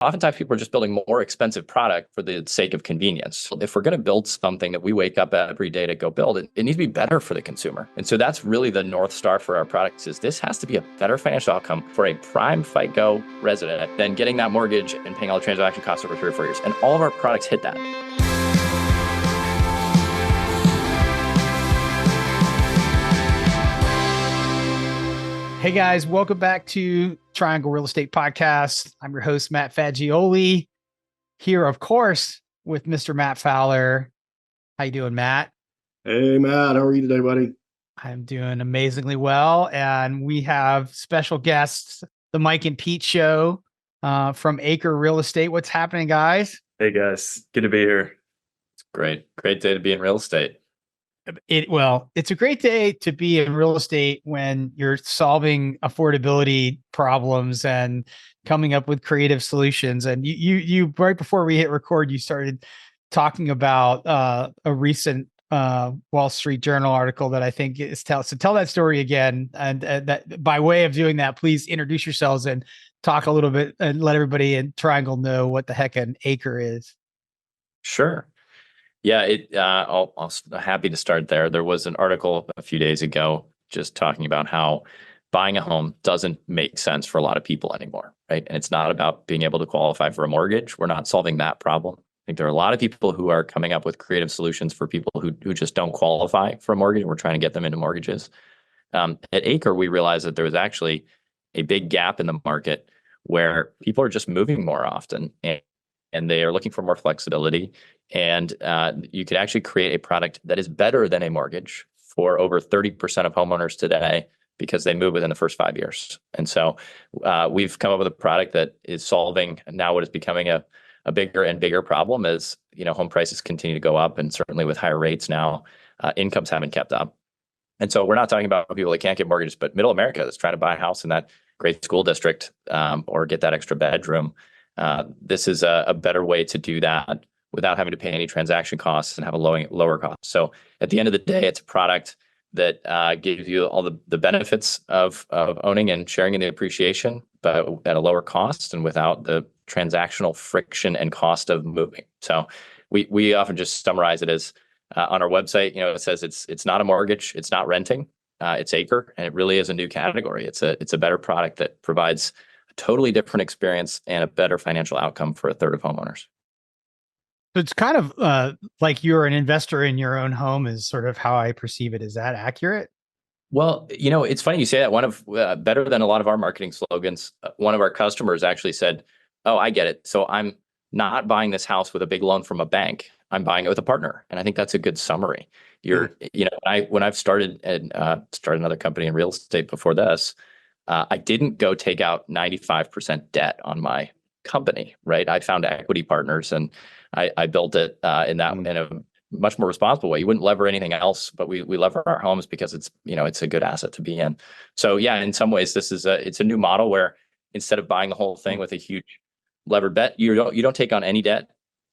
oftentimes people are just building more expensive product for the sake of convenience. If we're going to build something that we wake up every day to go build, it needs to be better for the consumer. And so that's really the North Star for our products is this has to be a better financial outcome for a prime FICO resident than getting that mortgage and paying all the transaction costs over 3 or 4 years. And all of our products hit that. Hey guys, welcome back to Triangle Real Estate Podcast. I'm your host, Matt Fagioli, here, of course, with Mr. Matt Fowler. How you doing, Matt? Hey, Matt. How are you today, buddy? I'm doing amazingly well. And we have special guests, the Mike and Pete Show from Acre Real Estate. What's happening, guys? Hey, guys. Good to be here. It's great. Great day to be in real estate. It's a great day to be in real estate when you're solving affordability problems and coming up with creative solutions. And you right before we hit record, you started talking about a recent Wall Street Journal article that I think is tell that story again. And that by way of doing that, please introduce yourselves and talk a little bit and let everybody in Triangle know what the heck an acre is. Sure. Yeah, I'll happy to start there. There was an article a few days ago just talking about how buying a home doesn't make sense for a lot of people anymore, right? And it's not about being able to qualify for a mortgage. We're not solving that problem. I think there are a lot of people who are coming up with creative solutions for people who just don't qualify for a mortgage. We're trying to get them into mortgages. At Acre, we realized that there was actually a big gap in the market where people are just moving more often and they are looking for more flexibility. And you could actually create a product that is better than a mortgage for over 30% of homeowners today because they move within the first 5 years. And so we've come up with a product that is solving now what is becoming a bigger and bigger problem as home prices continue to go up, and certainly with higher rates now, incomes haven't kept up. And so we're not talking about people that can't get mortgages, but middle America that's trying to buy a house in that great school district or get that extra bedroom. This is a better way to do that without having to pay any transaction costs and have a lower cost. So at the end of the day, it's a product that gives you all the benefits of owning and sharing in the appreciation, but at a lower cost and without the transactional friction and cost of moving. So we often just summarize it as on our website, it says it's not a mortgage, it's not renting, it's Acre, and it really is a new category. It's a better product that provides a totally different experience and a better financial outcome for a third of homeowners. So it's kind of like you're an investor in your own home is sort of how I perceive it. Is that accurate? Well, it's funny you say that. One of better than a lot of our marketing slogans, one of our customers actually said, "Oh, I get it. So I'm not buying this house with a big loan from a bank. I'm buying it with a partner." And I think that's a good summary. When I've started another company in real estate before this, I didn't go take out 95% debt on my company, right? I found equity partners and I built it in a much more responsible way. You wouldn't lever anything else, but we lever our homes because it's a good asset to be in. So yeah, in some ways, it's a new model where instead of buying the whole thing with a huge levered bet, you don't take on any debt.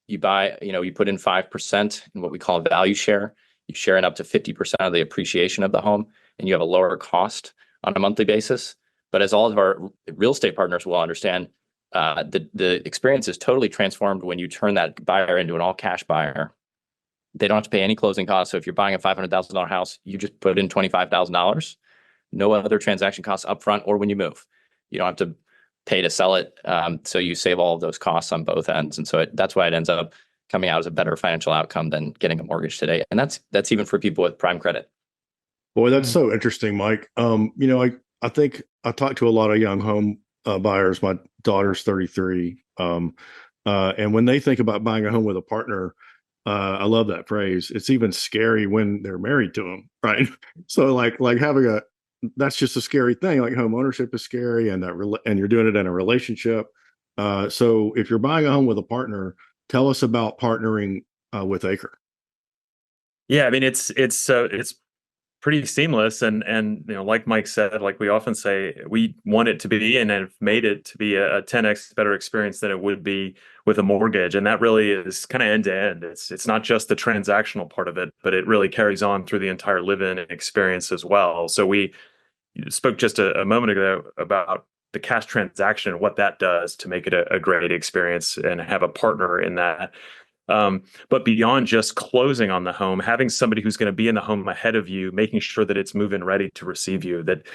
You buy, you put in 5% in what we call a value share. You share in up to 50% of the appreciation of the home, and you have a lower cost on a monthly basis. But as all of our real estate partners will understand, the experience is totally transformed when you turn that buyer into an all cash buyer. They don't have to pay any closing costs. So if you're buying a $500,000 house, you just put in $25,000, no other transaction costs upfront or when you move. You don't have to pay to sell it. So you save all of those costs on both ends. And so that's why it ends up coming out as a better financial outcome than getting a mortgage today. And that's even for people with prime credit. Boy, that's so interesting, Mike. I think I talked to a lot of young home buyers. My daughter's 33. And when they think about buying a home with a partner, I love that phrase. It's even scary when they're married to them, right? So like having that's just a scary thing. Like home ownership is scary, and and you're doing it in a relationship. So if you're buying a home with a partner, tell us about partnering with Acre. Yeah, I mean it's pretty seamless, and like Mike said, like we often say, we want it to be and have made it to be a 10x better experience than it would be with a mortgage, and that really is kind of end to end. It's not just the transactional part of it, but it really carries on through the entire live-in experience as well. So we spoke just a moment ago about the cash transaction and what that does to make it a great experience and have a partner in that. But beyond just closing on the home, having somebody who's going to be in the home ahead of you, making sure that it's move-in ready to receive you. That,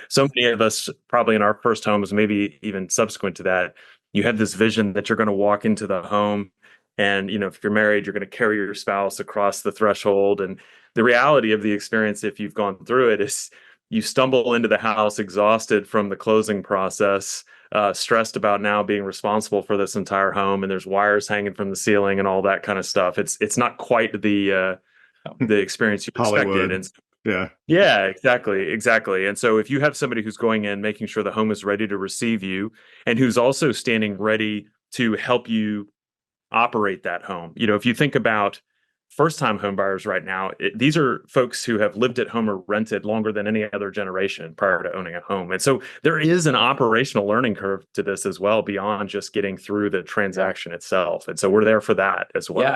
so many of us probably in our first homes, maybe even subsequent to that, you have this vision that you're going to walk into the home and, if you're married, you're going to carry your spouse across the threshold. And the reality of the experience, if you've gone through it, is you stumble into the house exhausted from the closing process, stressed about now being responsible for this entire home, and there's wires hanging from the ceiling and all that kind of stuff. It's not quite the experience you Hollywood. expected. And yeah, exactly. And so if you have somebody who's going in, making sure the home is ready to receive you, and who's also standing ready to help you operate that home, if you think about first-time home buyers right now, these are folks who have lived at home or rented longer than any other generation prior to owning a home. And so there is an operational learning curve to this as well, beyond just getting through the transaction itself. And so we're there for that as well.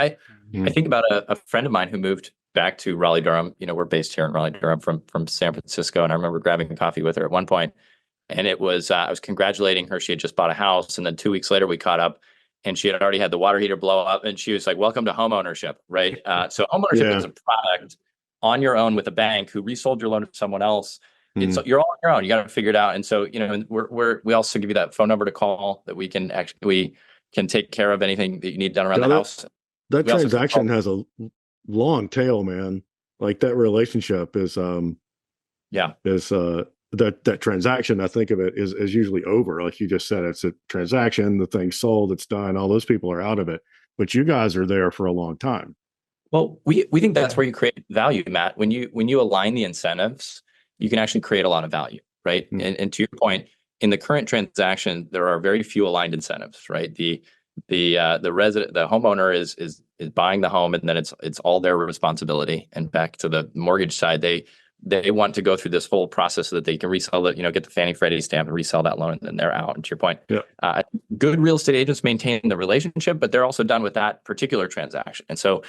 Yeah, I think about a friend of mine who moved back to Raleigh-Durham. We're based here in Raleigh-Durham from San Francisco. And I remember grabbing coffee with her at one point, and it was, I was congratulating her. She had just bought a house. And then 2 weeks later, we caught up. And she had already had the water heater blow up, and she was like, "Welcome to homeownership," right? So homeownership is a product on your own with a bank who resold your loan to someone else. It's you're all on your own. You got to figure it out. And so, and we also give you that phone number to call that we can take care of anything that you need done around the house. That transaction has a long tail, man. Like that relationship is that transaction, I think of it is usually over. Like you just said, it's a transaction, the thing's sold, it's done, all those people are out of it. But you guys are there for a long time. Well, we think that's where you create value, Matt. When you align the incentives, you can actually create a lot of value, right? And to your point, in the current transaction, there are very few aligned incentives, right? The homeowner is buying the home, and then it's all their responsibility. And back to the mortgage side, they want to go through this whole process so that they can resell it, get the Fannie Freddie stamp and resell that loan, and then they're out. And to your point, good real estate agents maintain the relationship, but they're also done with that particular transaction. And so,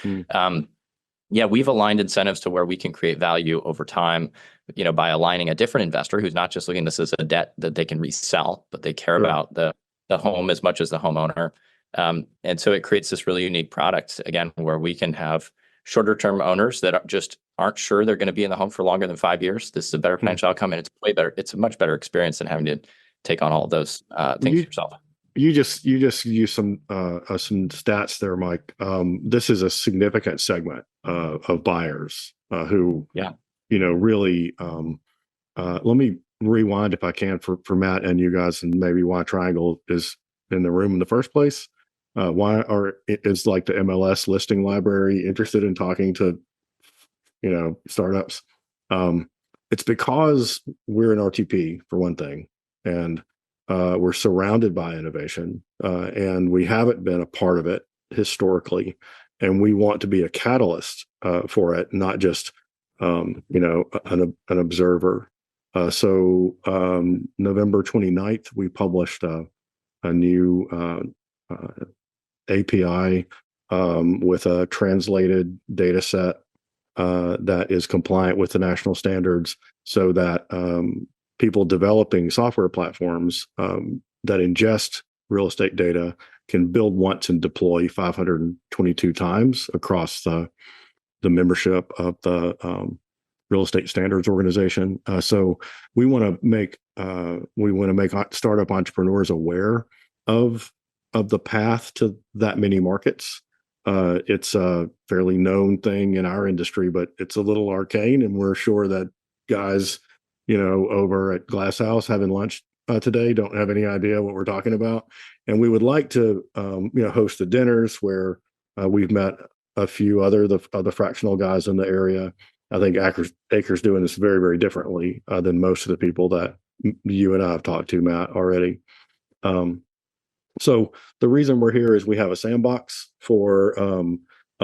we've aligned incentives to where we can create value over time, by aligning a different investor who's not just looking at this as a debt that they can resell, but they care about the home as much as the homeowner. And so it creates this really unique product, again, where we can have shorter term owners that just aren't sure they're going to be in the home for longer than 5 years. This is a better financial outcome, and it's way better. It's a much better experience than having to take on all of those things yourself. You just used some stats there, Mike. This is a significant segment of buyers who, really. Let me rewind if I can for Matt and you guys, and maybe why Triangle is in the room in the first place. Is like the MLS listing library interested in talking to, startups? It's because we're an RTP for one thing, and we're surrounded by innovation, and we haven't been a part of it historically, and we want to be a catalyst for it, not just an observer. So November 29th, we published a new API with a translated data set that is compliant with the national standards, so that people developing software platforms that ingest real estate data can build once and deploy 522 times across the membership of the Real Estate Standards Organization. So we want to make startup entrepreneurs aware of the path to that many markets. It's a fairly known thing in our industry, but it's a little arcane, and we're sure that guys, over at Glass House having lunch today don't have any idea what we're talking about. And we would like to, host the dinners where we've met a few other fractional guys in the area. I think Acre's doing this very, very differently than most of the people that you and I have talked to, Matt, already. So the reason we're here is we have a sandbox for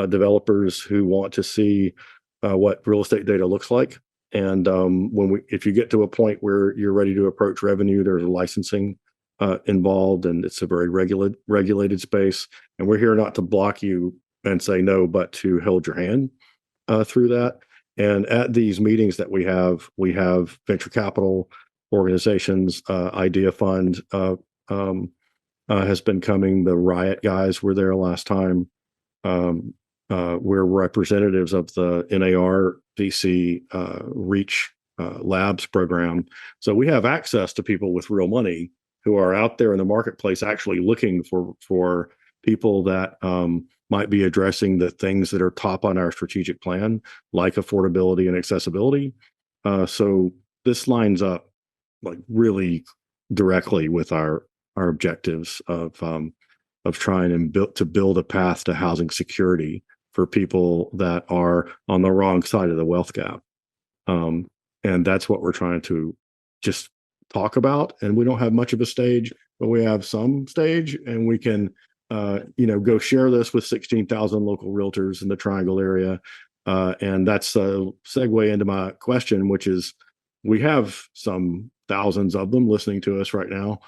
developers who want to see what real estate data looks like. And if you get to a point where you're ready to approach revenue, there's licensing involved, and it's a very regulated space. And we're here not to block you and say no, but to hold your hand through that. And at these meetings that we have venture capital organizations. Idea Fund has been coming. The Riot guys were there last time. We're representatives of the NAR VC Reach Labs program. So we have access to people with real money who are out there in the marketplace actually looking for people that might be addressing the things that are top on our strategic plan, like affordability and accessibility. So this lines up like really directly with our objectives of trying and build a path to housing security for people that are on the wrong side of the wealth gap. And that's what we're trying to just talk about. And we don't have much of a stage, but we have some stage, and we can, go share this with 16,000 local realtors in the Triangle area. And that's a segue into my question, which is, we have some thousands of them listening to us right now.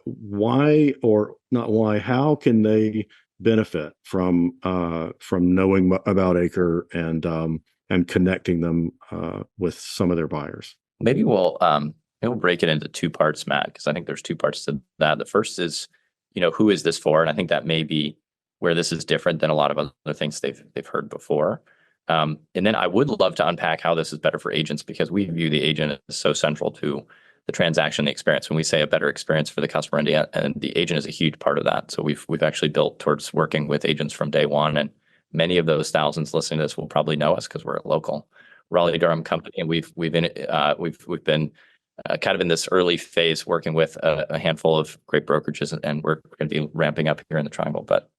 Why, or not why, how can they benefit from knowing about Acre and connecting them with some of their buyers? Maybe we'll break it into two parts, Matt, because I think there's two parts to that. The first is, who is this for? And I think that may be where this is different than a lot of other things they've heard before. And then I would love to unpack how this is better for agents, because we view the agent as so central to the transaction, the experience. When we say a better experience for the customer, and the agent is a huge part of that. So we've actually built towards working with agents from day one, and many of those thousands listening to this will probably know us because we're a local Raleigh-Durham company, and we've been kind of in this early phase working with a handful of great brokerages, and we're going to be ramping up here in the Triangle. But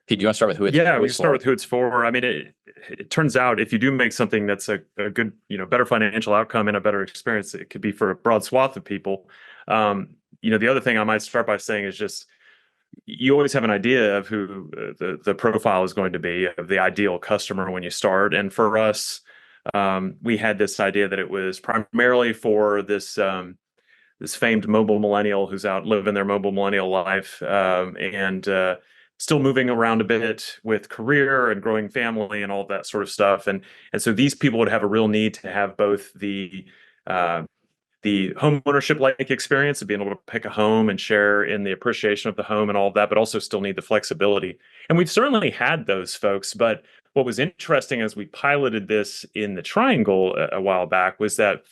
Pete, do you want to start with who it's for? Yeah, we can start with who it's for. I mean, it turns out if you do make something that's a good, better financial outcome and a better experience, it could be for a broad swath of people. The other thing I might start by saying is just, you always have an idea of who the profile is going to be, of the ideal customer when you start. And for us, we had this idea that it was primarily for this famed mobile millennial who's out living their mobile millennial life, and still moving around a bit with career and growing family and all that sort of stuff. And so these people would have a real need to have both the home ownership like experience of being able to pick a home and share in the appreciation of the home and all of that, but also still need the flexibility. And we've certainly had those folks. But what was interesting as we piloted this in the Triangle a while back was that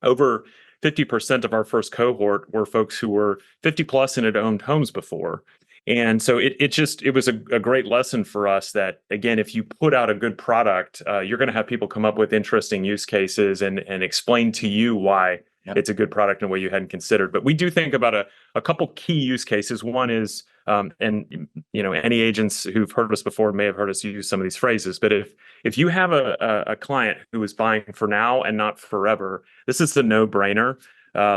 over 50% of our first cohort were folks who were 50 plus and had owned homes before. And so it was a great lesson for us that, again, if you put out a good product, you're going to have people come up with interesting use cases and explain to you why it's a good product in a way you hadn't considered. But we do think about a couple key use cases. One is, any agents who've heard us before may have heard us use some of these phrases. But if you have a client who is buying for now and not forever, this is a no-brainer.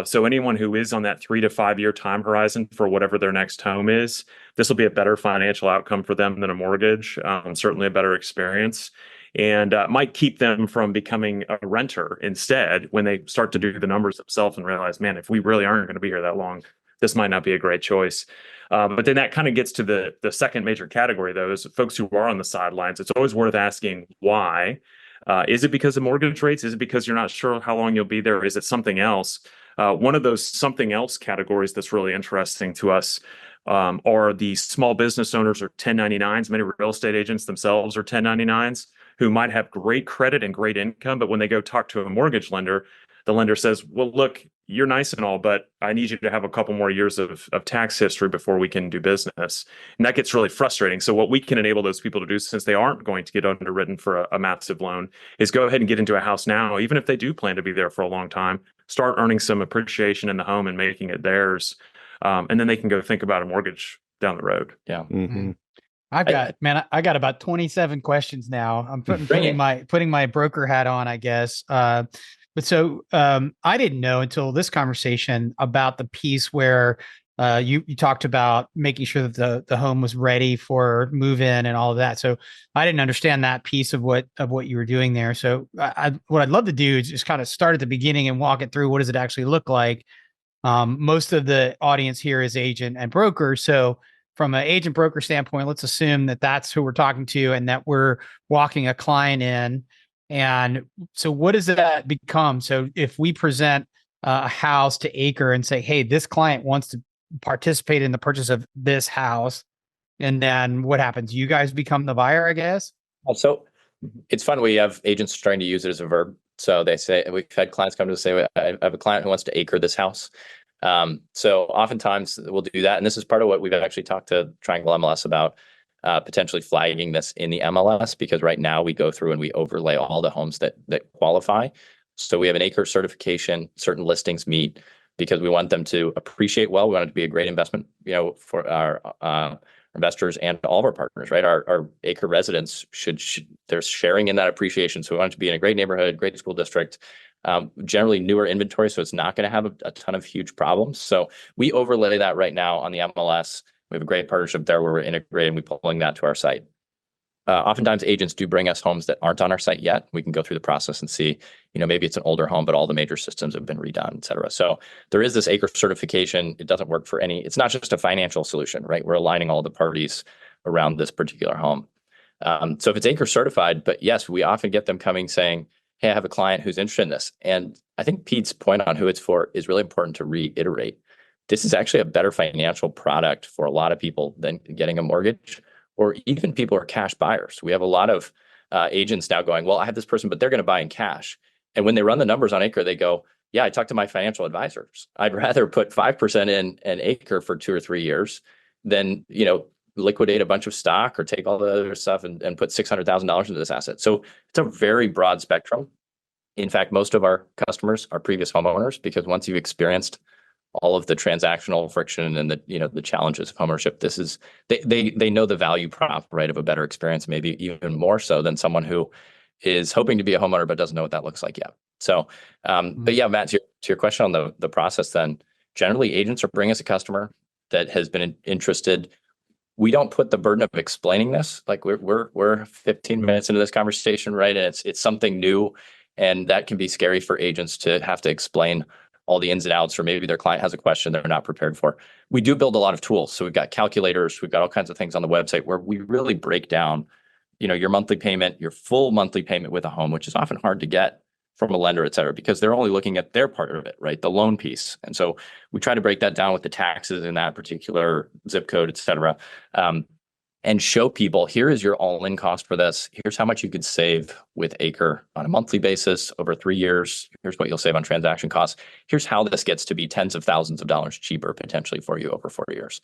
So anyone who is on that 3 to 5 year time horizon for whatever their next home is, this will be a better financial outcome for them than a mortgage, certainly a better experience, and might keep them from becoming a renter instead when they start to do the numbers themselves and realize, man, if we really aren't going to be here that long, this might not be a great choice. But then that kind of gets to the second major category, though, is folks who are on the sidelines. It's always worth asking why. Is it because of mortgage rates? Is it because you're not sure how long you'll be there? Is it something else? One of those something else categories that's really interesting to us are the small business owners or 1099s. Many real estate agents themselves are 1099s who might have great credit and great income, but when they go talk to a mortgage lender, the lender says, well, look, you're nice and all, but I need you to have a couple more years of tax history before we can do business. And that gets really frustrating. So what we can enable those people to do, since they aren't going to get underwritten for a massive loan, is go ahead and get into a house now, even if they do plan to be there for a long time, start earning some appreciation in the home and making it theirs. And then they can go think about a mortgage down the road. Yeah. Mm-hmm. I got about 27 questions now. I'm putting my broker hat on, I guess. But so I didn't know until this conversation about the piece where you talked about making sure that the home was ready for move in and all of that. So I didn't understand that piece of what you were doing there. So what I'd love to do is just kind of start at the beginning and walk it through. What does it actually look like? Most of the audience here is agent and broker. So from an agent broker standpoint, let's assume that that's who we're talking to and that we're walking a client in. And so what does that become? So if we present a house to Acre and say, hey, this client wants to participate in the purchase of this house. And then what happens? You guys become the buyer, I guess? Also, it's fun. We have agents trying to use it as a verb. So they say, we've had clients come to us say, I have a client who wants to acre this house. So oftentimes we'll do that. And this is part of what we've actually talked to Triangle MLS about, potentially flagging this in the MLS, because right now we go through and we overlay all the homes that qualify. So we have an acre certification, certain listings meet, because we want them to appreciate well. We want it to be a great investment, for our investors and all of our partners, right? Our acre residents they're sharing in that appreciation. So we want it to be in a great neighborhood, great school district, generally newer inventory. So it's not going to have a ton of huge problems. So we overlay that right now on the MLS. We have a great partnership there where we're integrating, we're pulling that to our site. Oftentimes agents do bring us homes that aren't on our site yet. We can go through the process and see, maybe it's an older home, but all the major systems have been redone, et cetera. So there is this acre certification. It doesn't work for it's not just a financial solution, right? We're aligning all the parties around this particular home. So if it's acre certified, but yes, we often get them coming saying, hey, I have a client who's interested in this. And I think Pete's point on who it's for is really important to reiterate. This is actually a better financial product for a lot of people than getting a mortgage, or even people who are cash buyers. We have a lot of agents now going, well, I have this person, but they're going to buy in cash. And when they run the numbers on Acre, they go, yeah, I talked to my financial advisors. I'd rather put 5% in an Acre for 2 or 3 years than, liquidate a bunch of stock or take all the other stuff and put $600,000 into this asset. So it's a very broad spectrum. In fact, most of our customers are previous homeowners, because once you've experienced all of the transactional friction and the challenges of homeownership, they know the value prop, right, of a better experience, maybe even more so than someone who is hoping to be a homeowner but doesn't know what that looks like yet. So, but yeah, Matt, to your question on the process, then generally agents are bringing us a customer that has been interested. We don't put the burden of explaining this. Like we're 15 minutes into this conversation, right, and it's something new, and that can be scary for agents to have to explain all the ins and outs, or maybe their client has a question they're not prepared for. We do build a lot of tools. So we've got calculators, we've got all kinds of things on the website where we really break down, your monthly payment, your full monthly payment with a home, which is often hard to get from a lender, et cetera, because they're only looking at their part of it, right? The loan piece. And so we try to break that down with the taxes in that particular zip code, et cetera. And show people, here is your all-in cost for this. Here's how much you could save with Acre on a monthly basis over 3 years. Here's what you'll save on transaction costs. Here's how this gets to be tens of thousands of dollars cheaper potentially for you over 4 years.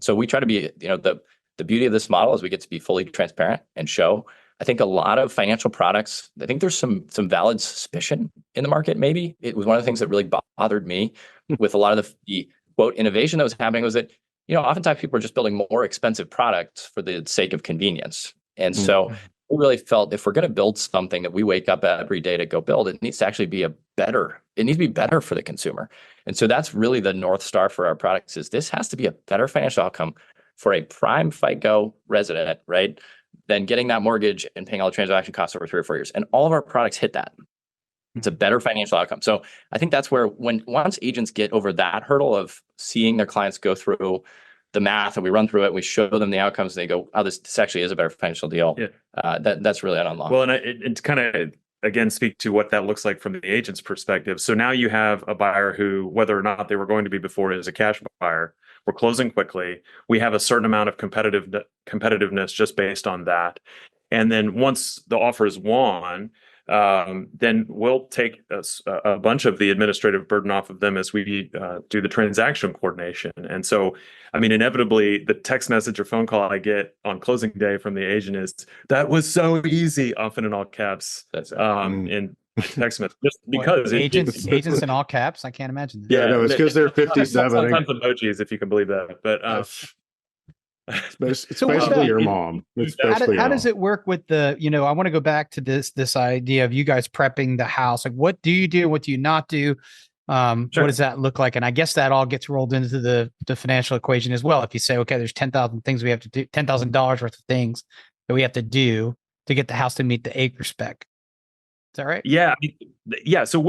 So we try to be, the beauty of this model is we get to be fully transparent and show. I think a lot of financial products, I think there's some valid suspicion in the market. Maybe it was one of the things that really bothered me with a lot of the quote innovation that was happening, was that oftentimes people are just building more expensive products for the sake of convenience. And so we really felt if we're going to build something that we wake up every day to go build, it needs to actually be it needs to be better for the consumer. And so that's really the North Star for our products, is this has to be a better financial outcome for a prime FICO resident, right, than getting that mortgage and paying all the transaction costs over 3 or 4 years. And all of our products hit that. It's a better financial outcome. So I think that's where once agents get over that hurdle of seeing their clients go through the math and we run through it, we show them the outcomes, and they go, oh, this actually is a better financial deal. Yeah. That's really an unlock. Well, and it kind of, again, speak to what that looks like from the agent's perspective. So now you have a buyer who, whether or not they were going to be before, is a cash buyer. We're closing quickly. We have a certain amount of competitiveness just based on that. And then once the offer is won, then we'll take a bunch of the administrative burden off of them as we do the transaction coordination. And so, I mean, inevitably, the text message or phone call I get on closing day from the agent is, "That was so easy," often in all caps. That's in text message, just because agents in all caps. I can't imagine that. Yeah, no, it's because they're 57. Sometimes emojis, if you can believe that. But it's basically your mom. How does it work with the, I want to go back to this idea of you guys prepping the house. Like, what do you do? What do you not do? Sure. What does that look like? And I guess that all gets rolled into the financial equation as well. If you say, okay, there's 10,000 things we have to do, $10,000 worth of things that we have to do to get the house to meet the acre spec. Is that right? Yeah. Yeah. So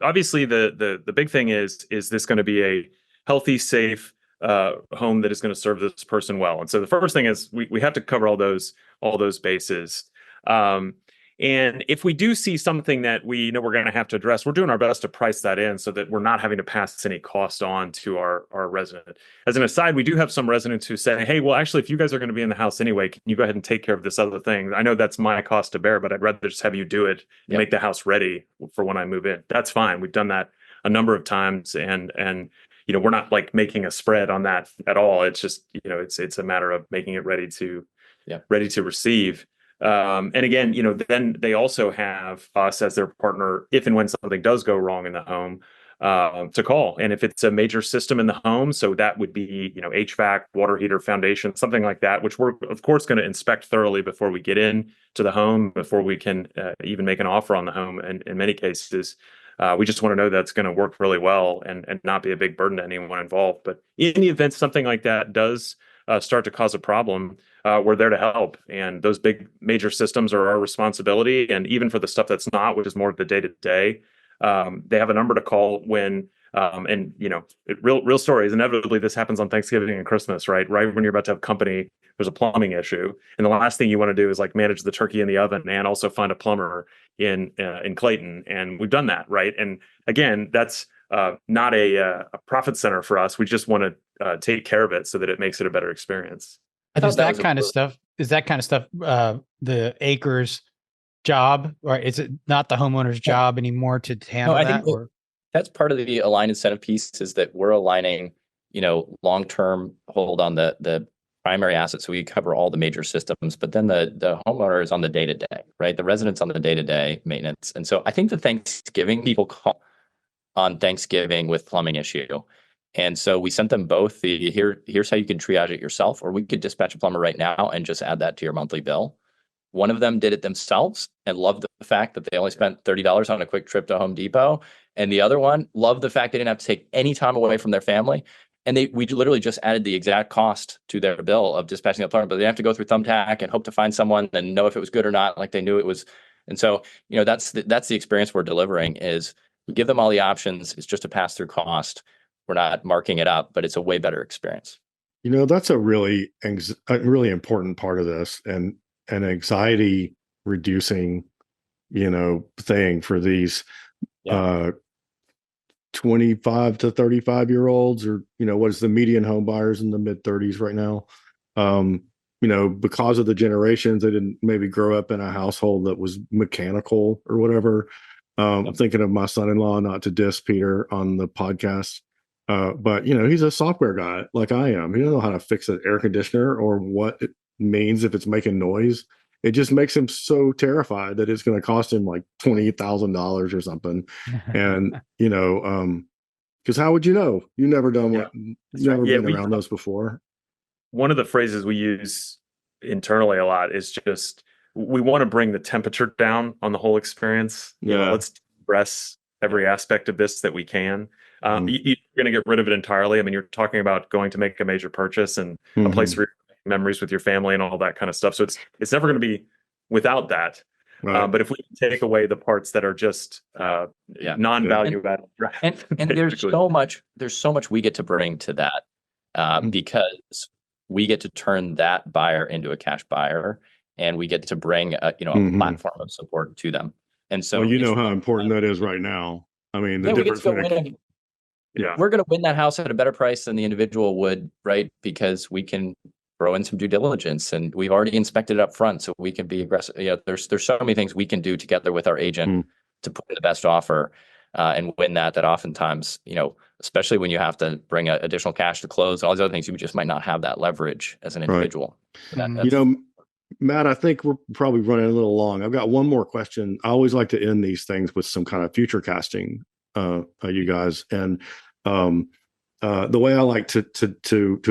obviously the big thing is this going to be a healthy, safe home that is going to serve this person well? And so the first thing is we have to cover all those bases. And if we do see something that we know we're going to have to address, we're doing our best to price that in so that we're not having to pass any cost on to our resident. As an aside, we do have some residents who say, hey, well, actually, if you guys are going to be in the house anyway, can you go ahead and take care of this other thing? I know that's my cost to bear, but I'd rather just have you do it and make the house ready for when I move in. That's fine. We've done that a number of times, and we're not like making a spread on that at all. It's just, it's a matter of making it ready to receive. And again, then they also have us as their partner if and when something does go wrong in the home, to call. And if it's a major system in the home, so that would be, HVAC, water heater, foundation, something like that, which we're of course going to inspect thoroughly before we get in to the home, before we can even make an offer on the home. And in many cases, we just want to know that's going to work really well and not be a big burden to anyone involved. But in the event something like that does start to cause a problem, we're there to help. And those big major systems are our responsibility. And even for the stuff that's not, which is more of the day-to-day, they have a number to call when, real stories. Inevitably, this happens on Thanksgiving and Christmas, right? Right when you're about to have company, there's a plumbing issue. And the last thing you want to do is like manage the turkey in the oven and also find a plumber in Clayton. And we've done that, right? And again, that's not a profit center for us. We just want to take care of it so that it makes it a better experience. Is that kind of stuff the Acres job, or is it not the homeowner's job anymore to handle I that? think that's part of the aligned incentive piece, is that we're aligning, long-term hold on the primary assets. So we cover all the major systems, but then the homeowner is on the day-to-day, right? The resident's on the day-to-day maintenance. And so I think the Thanksgiving people call on Thanksgiving with plumbing issue. And so we sent them both here's how you can triage it yourself, or we could dispatch a plumber right now and just add that to your monthly bill. One of them did it themselves and loved the fact that they only spent $30 on a quick trip to Home Depot. And the other one loved the fact they didn't have to take any time away from their family. And we literally just added the exact cost to their bill of dispatching the plumber, but they have to go through Thumbtack and hope to find someone and know if it was good or not, like they knew it was. And so, that's the experience we're delivering, is we give them all the options. It's just a pass-through cost. We're not marking it up, but it's a way better experience. That's a really important part of this, and an anxiety reducing, thing for these 25 to 35-year-olds, or, what is the median home buyers in the mid 30s right now? Because of the generations, they didn't maybe grow up in a household that was mechanical or whatever. I'm thinking of my son-in-law, not to diss Peter on the podcast. But he's a software guy like I am. He doesn't know how to fix an air conditioner or what it means if it's making noise. It just makes him so terrified that it's going to cost him like $20,000 or something. And because how would you know? You never done what? Never been around those before. One of the phrases we use internally a lot is just, we want to bring the temperature down on the whole experience. Let's express every aspect of this that we can. You're going to get rid of it entirely. I mean, you're talking about going to make a major purchase and a place where memories with your family and all that kind of stuff. So it's never going to be without that. Right. But if we take away the parts that are just non-value added, and there's so much we get to bring to that, because we get to turn that buyer into a cash buyer, and we get to bring a platform of support to them. And so how important that is right now. I mean, the difference. We're going to win that house at a better price than the individual would, right? Because we can throw in some due diligence, and we've already inspected it up front, so we can be aggressive. There's so many things we can do together with our agent to put in the best offer and win that oftentimes, especially when you have to bring additional cash to close, all these other things, you just might not have that leverage as an individual. Right. Matt, I think we're probably running a little long. I've got one more question. I always like to end these things with some kind of future casting, you guys. And the way I like to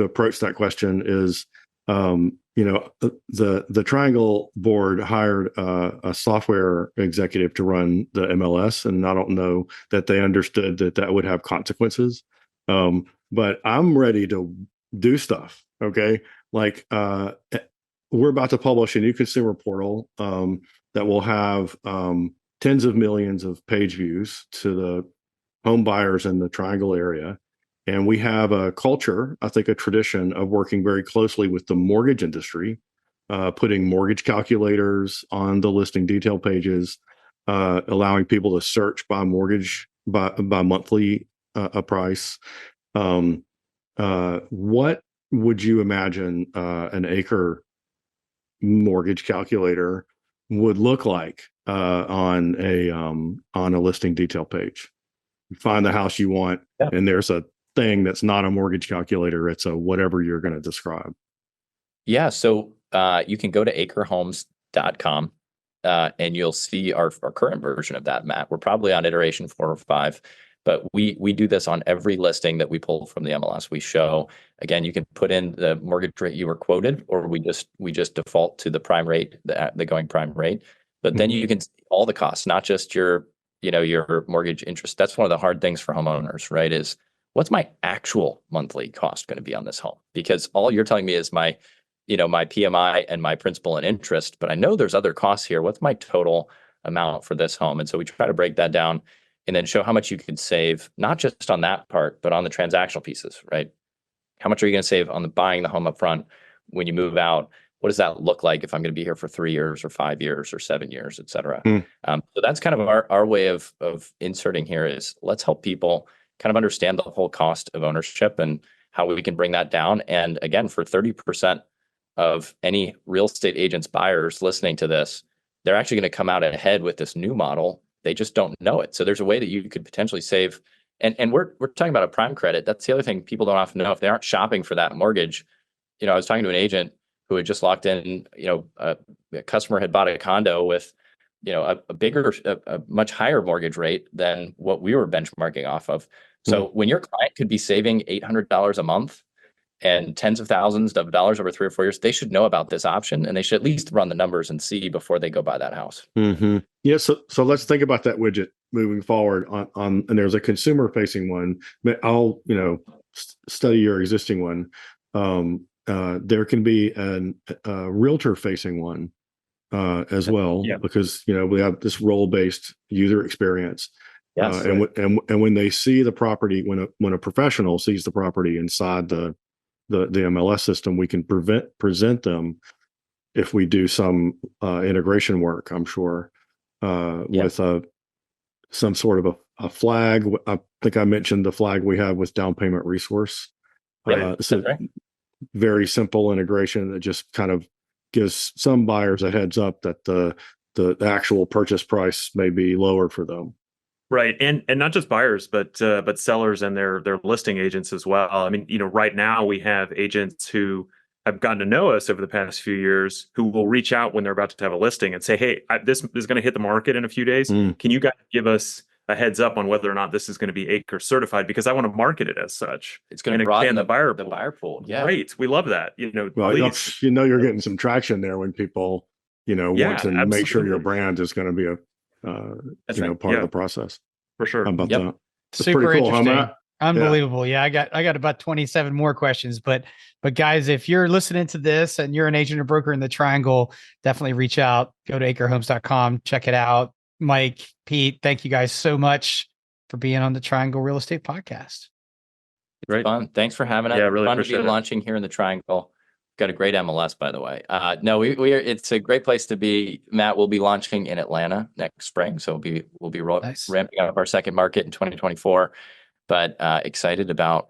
approach that question is, the Triangle board hired a software executive to run the MLS, and I don't know that they understood that would have consequences. But I'm ready to do stuff. Okay, like we're about to publish a new consumer portal that will have tens of millions of page views to the home buyers in the Triangle area. And we have a culture, I think a tradition of working very closely with the mortgage industry putting mortgage calculators on the listing detail pages, allowing people to search by mortgage by monthly a price. What would you imagine an Acre mortgage calculator would look like on a listing detail page? You find the house you want, and there's a thing that's not a mortgage calculator. It's a whatever you're going to describe. Yeah. So you can go to acrehomes.com and you'll see our current version of that, Matt. We're probably on iteration 4 or 5, but we do this on every listing that we pull from the MLS. We show, again, you can put in the mortgage rate you were quoted, or we just default to the prime rate, the going prime rate. But then you can see all the costs, not just your mortgage interest. That's one of the hard things for homeowners, right? Is what's my actual monthly cost going to be on this home? Because all you're telling me is my PMI and my principal and interest, but I know there's other costs here. What's my total amount for this home? And so we try to break that down and then show how much you could save, not just on that part, but on the transactional pieces, right? How much are you going to save on the buying the home up front? When you move out, what does that look like if I'm going to be here for 3 years or 5 years or 7 years, et cetera? So that's kind of our way of inserting here is let's help people kind of understand the whole cost of ownership and how we can bring that down. And again, for 30% of any real estate agents, buyers listening to this, they're actually going to come out ahead with this new model. They just don't know it. So there's a way that you could potentially save. And we're talking about a prime credit. That's the other thing people don't often know. If they aren't shopping for that mortgage, I was talking to an agent who had just locked in, a customer had bought a condo with, a much higher mortgage rate than what we were benchmarking off of. So when your client could be saving $800 a month and tens of thousands of dollars over 3 or 4 years, they should know about this option, and they should at least run the numbers and see before they go buy that house. Yeah. So let's think about that widget moving forward on, and there's a consumer facing one. I'll, study your existing one. There can be a realtor facing one as well, because, we have this role-based user experience. Yes. And when they see the property, when a professional sees the property inside the MLS system, we can present them, if we do some integration work, I'm sure, with some sort of a flag. I think I mentioned the flag we have with down payment resource. So very simple integration that just kind of gives some buyers a heads up that the actual purchase price may be lower for them. Right. And not just buyers, but sellers and their listing agents as well. I mean, right now we have agents who have gotten to know us over the past few years who will reach out when they're about to have a listing and say, hey, this is going to hit the market in a few days. Can you guys give us a heads up on whether or not this is going to be Acre certified? Because I want to market it as such. It's going to broaden the buyer pool. Yeah. Great. We love that. Well, you're getting some traction there when people, want to make sure your brand is going to be part of the process. For sure. How about that? That's super pretty cool, interesting. huh, Matt? Unbelievable. Yeah, I got about 27 more questions, but guys, if you're listening to this and you're an agent or broker in the Triangle, definitely reach out. Go to acrehomes.com, check it out. Mike, Pete, thank you guys so much for being on the Triangle Real Estate Podcast. It's fun. Thanks for having us. Yeah, really fun to appreciate be it. Launching here in the Triangle. Got a great MLS, by the way. No, it's a great place to be. Matt, we'll be launching in Atlanta next spring, so we'll be ramping up our second market in 2024. But excited about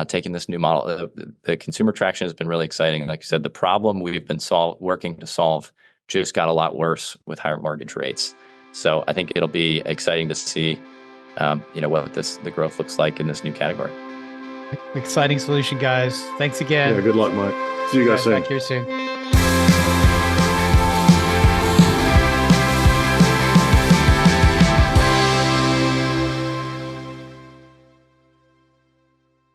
taking this new model. The consumer traction has been really exciting. Like I said, the problem we've been working to solve just got a lot worse with higher mortgage rates. So I think it'll be exciting to see, what the growth looks like in this new category. Exciting solution, guys. Thanks again. Yeah, good luck, Mike. See you guys soon. Back here soon.